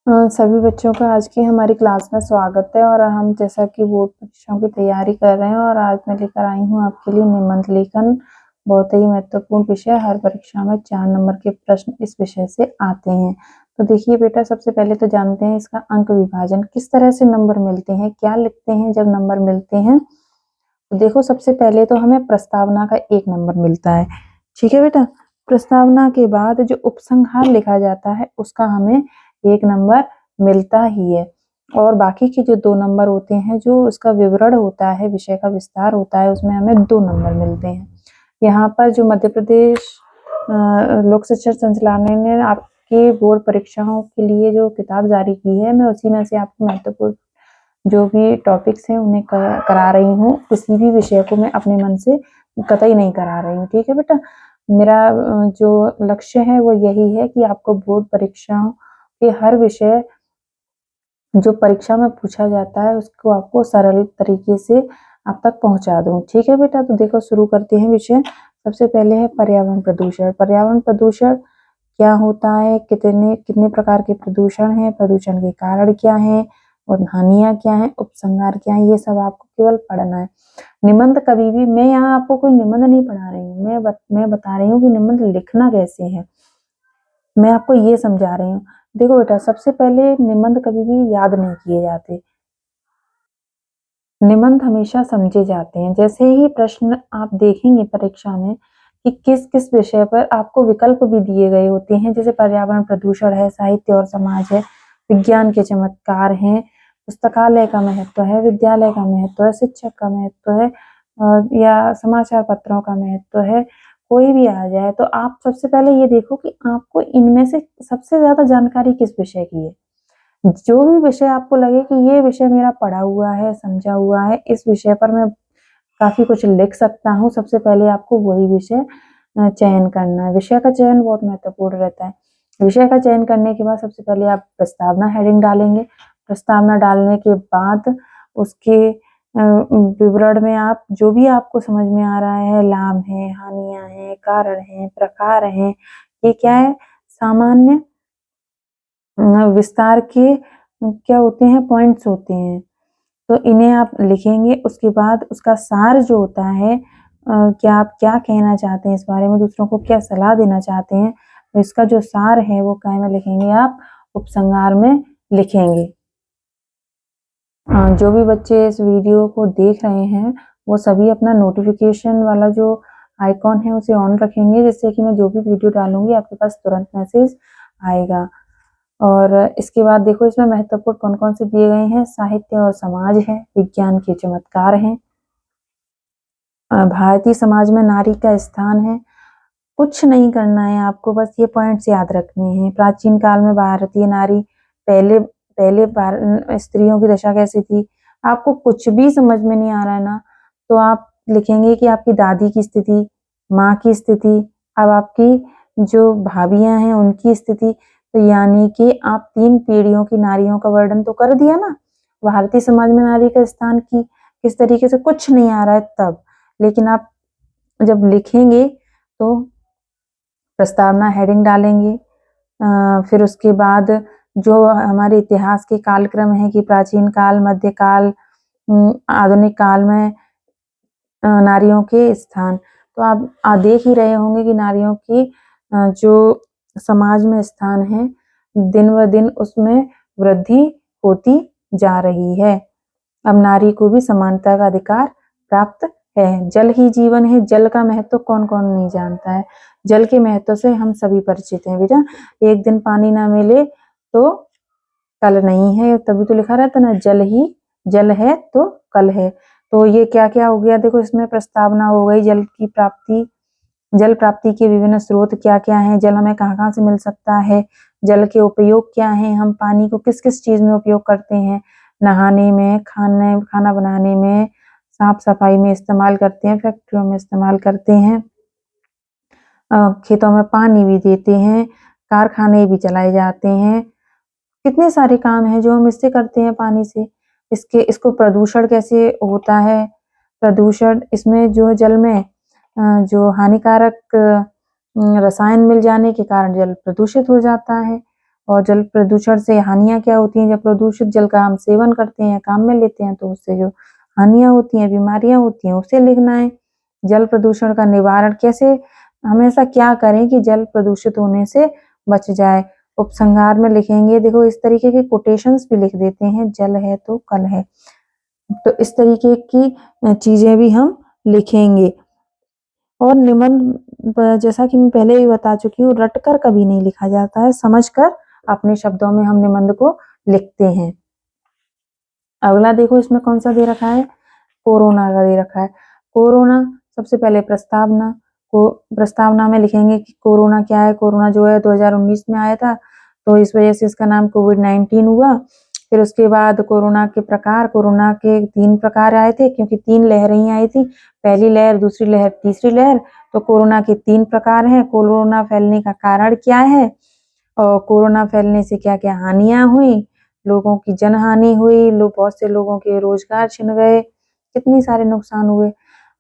सभी बच्चों का आज की हमारी क्लास में स्वागत है। और हम जैसा कि बोर्ड परीक्षाओं की तैयारी कर रहे हैं और आज मैं लेकर आई हूँ आपके लिए निबंध लेखन। बहुत ही महत्वपूर्ण विषय, हर परीक्षा में 4 नंबर के प्रश्न इस विषय से आते हैं। तो देखिए बेटा, सबसे पहले तो जानते हैं इसका अंक विभाजन, किस तरह से नंबर मिलते हैं, क्या लिखते हैं जब नंबर मिलते हैं। तो देखो, सबसे पहले तो हमें प्रस्तावना का 1 नंबर मिलता है। ठीक है बेटा, प्रस्तावना के बाद जो उपसंहार लिखा जाता है उसका हमें 1 नंबर मिलता ही है। और बाकी के जो 2 नंबर होते हैं, जो उसका विवरण होता है, विषय का विस्तार होता है, उसमें हमें 2 नंबर मिलते हैं। यहाँ पर जो मध्य प्रदेश लोक शिक्षण संचालनालय ने आपके बोर्ड परीक्षाओं के लिए जो किताब जारी की है, मैं उसी में से आपको महत्वपूर्ण जो भी टॉपिक्स हैं उन्हें करा रही हूँ। किसी भी विषय को मैं अपने मन से कतई नहीं करा रही हूँ। ठीक है बेटा, मेरा जो लक्ष्य है वो यही है कि आपको बोर्ड परीक्षाओं के हर विषय जो परीक्षा में पूछा जाता है उसको आपको सरल तरीके से आप तक पहुंचा दूं। ठीक है बेटा, तो देखो शुरू करते हैं विषय। सबसे पहले है पर्यावरण प्रदूषण। पर्यावरण प्रदूषण क्या होता है, कितने कितने प्रकार के प्रदूषण हैं, प्रदूषण के कारण क्या है और हानियां क्या है, उपसंहार क्या है, ये सब आपको केवल पढ़ना है। निबंध कभी भी, मैं यहाँ आपको कोई निबंध नहीं पढ़ा रही हूँ, मैं बता रही हूँ कि निबंध लिखना कैसे है, मैं आपको ये समझा रही हूँ। देखो बेटा, सबसे पहले निबंध कभी भी याद नहीं किए जाते, निबंध हमेशा समझे जाते हैं। जैसे ही प्रश्न आप देखेंगे परीक्षा में कि किस किस विषय पर आपको विकल्प भी दिए गए होते हैं, जैसे पर्यावरण प्रदूषण है, साहित्य और समाज है, विज्ञान के चमत्कार हैं, पुस्तकालय का महत्व है, विद्यालय का महत्व है, शिक्षक का महत्व है, या समाचार पत्रों का महत्व है, कोई भी आ जाए तो आप सबसे पहले ये देखो कि आपको इनमें से सबसे ज्यादा जानकारी किस विषय की है। जो भी विषय आपको लगे कि ये विषय मेरा पढ़ा हुआ है, समझा हुआ है, इस विषय पर मैं काफी कुछ लिख सकता हूँ, सबसे पहले आपको वही विषय चयन करना है। विषय का चयन बहुत महत्वपूर्ण रहता है। विषय का चयन करने के बाद सबसे पहले आप प्रस्तावना हेडिंग डालेंगे। प्रस्तावना डालने के बाद उसके विवरण में आप जो भी आपको समझ में आ रहा है, लाभ है, हानियां हैं, कारण है, प्रकार है, ये क्या है, सामान्य विस्तार के क्या होते हैं, पॉइंट्स होते हैं, तो इन्हें आप लिखेंगे। उसके बाद उसका सार जो होता है, क्या आप क्या कहना चाहते हैं इस बारे में, दूसरों को क्या सलाह देना चाहते हैं, तो इसका जो सार है वो काय में लिखेंगे, आप उपसंहार में लिखेंगे। जो भी बच्चे इस वीडियो को देख रहे हैं वो सभी अपना नोटिफिकेशन वाला जो आइकॉन है उसे ऑन रखेंगे, जिससे कि मैं जो भी वीडियो डालूंगी आपके पास तुरंत मैसेज आएगा। और इसके बाद देखो, इसमें महत्वपूर्ण कौन कौन से दिए गए हैं, साहित्य और समाज है, विज्ञान के चमत्कार हैं, भारतीय समाज में नारी का स्थान है। कुछ नहीं करना है आपको, बस ये पॉइंट्स याद रखने हैं। प्राचीन काल में भारतीय नारी, पहले पहले स्त्रियों की दशा कैसी थी, आपको कुछ भी समझ में नहीं आ रहा है ना, तो आप लिखेंगे कि आपकी दादी की स्थिति, माँ की स्थिति, अब आपकी जो भाभियां हैं उनकी स्थिति, तो यानी कि आप 3 पीढ़ियों की नारियों का वर्णन तो कर दिया ना। भारतीय समाज में नारी का स्थान की किस तरीके से, कुछ नहीं आ रहा है तब, लेकिन आप जब लिखेंगे तो प्रस्तावना हेडिंग डालेंगे। फिर उसके बाद जो हमारे इतिहास के कालक्रम है कि प्राचीन काल, मध्यकाल, आधुनिक काल में नारियों के स्थान, तो आप देख ही रहे होंगे कि नारियों की जो समाज में स्थान है दिन व दिन उसमें वृद्धि होती जा रही है। अब नारी को भी समानता का अधिकार प्राप्त है। जल ही जीवन है, जल का महत्व कौन कौन नहीं जानता है, जल के महत्व से हम सभी परिचित हैं बेटा। एक दिन पानी ना मिले तो कल नहीं है, तभी तो लिखा रहता ना, जल ही जल है तो कल है। तो ये क्या क्या हो गया, देखो इसमें प्रस्तावना हो गई, जल की प्राप्ति, जल प्राप्ति के विभिन्न स्रोत क्या क्या हैं, जल हमें कहाँ कहाँ से मिल सकता है, जल के उपयोग क्या हैं, हम पानी को किस किस चीज में उपयोग करते हैं, नहाने में, खाना बनाने में, साफ सफाई में इस्तेमाल करते हैं, फैक्ट्रियों में इस्तेमाल करते हैं, खेतों में पानी भी देते हैं, कारखाने भी चलाए जाते हैं, कितने सारे काम हैं जो हम इससे करते हैं पानी से। इसको प्रदूषण कैसे होता है, प्रदूषण इसमें जो जल में जो हानिकारक रसायन मिल जाने के कारण जल प्रदूषित हो जाता है। और जल प्रदूषण से हानियां क्या होती हैं। जब प्रदूषित जल का हम सेवन करते हैं, काम में लेते हैं, तो उससे जो हानियां होती हैं, बीमारियां होती हैं, उसे लिखना है। जल प्रदूषण का निवारण कैसे, हमेशा क्या करें कि जल प्रदूषित होने से बच जाए। उपसंहार में लिखेंगे, देखो इस तरीके के कोटेशंस भी लिख देते हैं, जल है तो कल है। तो इस तरीके की चीजें भी हम लिखेंगे। और निबंध जैसा कि मैं पहले ही बता चुकी हूँ, रटकर कभी नहीं लिखा जाता है, समझकर अपने शब्दों में हम निबंध को लिखते हैं। अगला देखो इसमें कौन सा दे रखा है, कोरोना का दे रखा है। कोरोना, सबसे पहले प्रस्तावना को, प्रस्तावना में लिखेंगे कि कोरोना क्या है। कोरोना जो है 2019 में आया था, तो इस वजह से इसका नाम कोविड-19 हुआ। फिर उसके बाद कोरोना के प्रकार, कोरोना के 3 प्रकार आए थे, क्योंकि 3 लहरें ही आई थी, पहली लहर, दूसरी लहर, तीसरी लहर। तो कोरोना के 3 प्रकार हैं। कोरोना फैलने का कारण क्या है, और कोरोना फैलने से क्या क्या हानियां हुई, लोगों की जनहानि हुई, बहुत से लोगों के रोजगार छिन गए, कितनी सारे नुकसान हुए,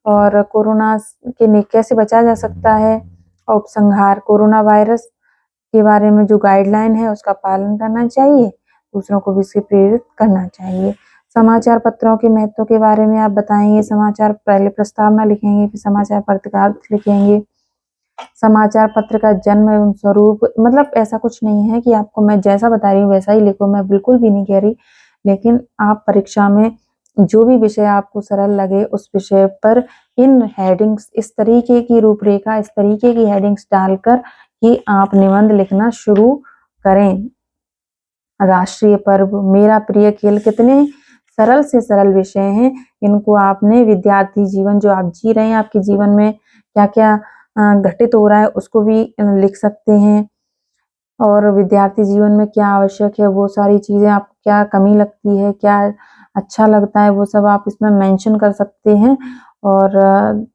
और कोरोना के कैसे बचा जा सकता है। उपसंहार, कोरोना वायरस के बारे में जो गाइडलाइन है उसका पालन करना चाहिए, दूसरों को भी इससे प्रेरित करना चाहिए। समाचार पत्रों के महत्व के बारे में आप बताएंगे। समाचार, पहले प्रस्तावना लिखेंगे, फिर समाचार पत्र का अर्थ लिखेंगे। समाचार पत्र का जन्म एवं स्वरूप, मतलब ऐसा कुछ नहीं है कि आपको मैं जैसा बता रही हूँ वैसा ही लिखो, मैं बिल्कुल भी नहीं कह रही, लेकिन आप परीक्षा में जो भी विषय आपको सरल लगे उस विषय पर इन हेडिंग्स, इस तरीके की रूपरेखा, इस तरीके की हेडिंग्स डालकर कि आप निबंध लिखना शुरू करें। राष्ट्रीय पर्व, मेरा प्रिय खेल, कितने सरल से सरल विषय हैं, इनको आपने विद्यार्थी जीवन जो आप जी रहे हैं, आपके जीवन में क्या क्या घटित हो रहा है उसको भी लिख सकते हैं। और विद्यार्थी जीवन में क्या आवश्यक है, वो सारी चीजें, आपको क्या कमी लगती है, क्या अच्छा लगता है, वो सब आप इसमें मेंशन कर सकते हैं। और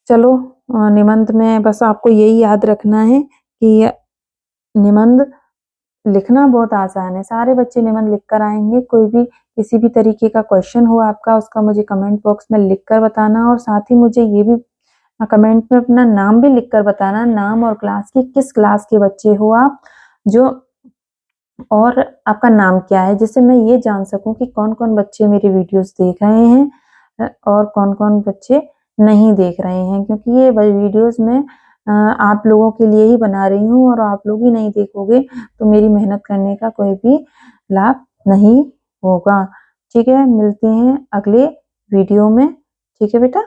चलो, निबंध में बस आपको यही याद रखना है कि निबंध लिखना बहुत आसान है, सारे बच्चे निबंध लिख कर आएंगे। कोई भी किसी भी तरीके का क्वेश्चन हो आपका, उसका मुझे कमेंट बॉक्स में लिख कर बताना, और साथ ही मुझे ये भी कमेंट में अपना नाम भी लिख कर बताना, नाम और क्लास की, किस क्लास के बच्चे हो आप, जो, और आपका नाम क्या है, जिससे मैं ये जान सकूं कि कौन कौन बच्चे मेरी वीडियोस देख रहे हैं और कौन कौन बच्चे नहीं देख रहे हैं। क्योंकि ये वीडियोस में आप लोगों के लिए ही बना रही हूँ, और आप लोग ही नहीं देखोगे तो मेरी मेहनत करने का कोई भी लाभ नहीं होगा। ठीक है, मिलते हैं अगले वीडियो में। ठीक है बेटा।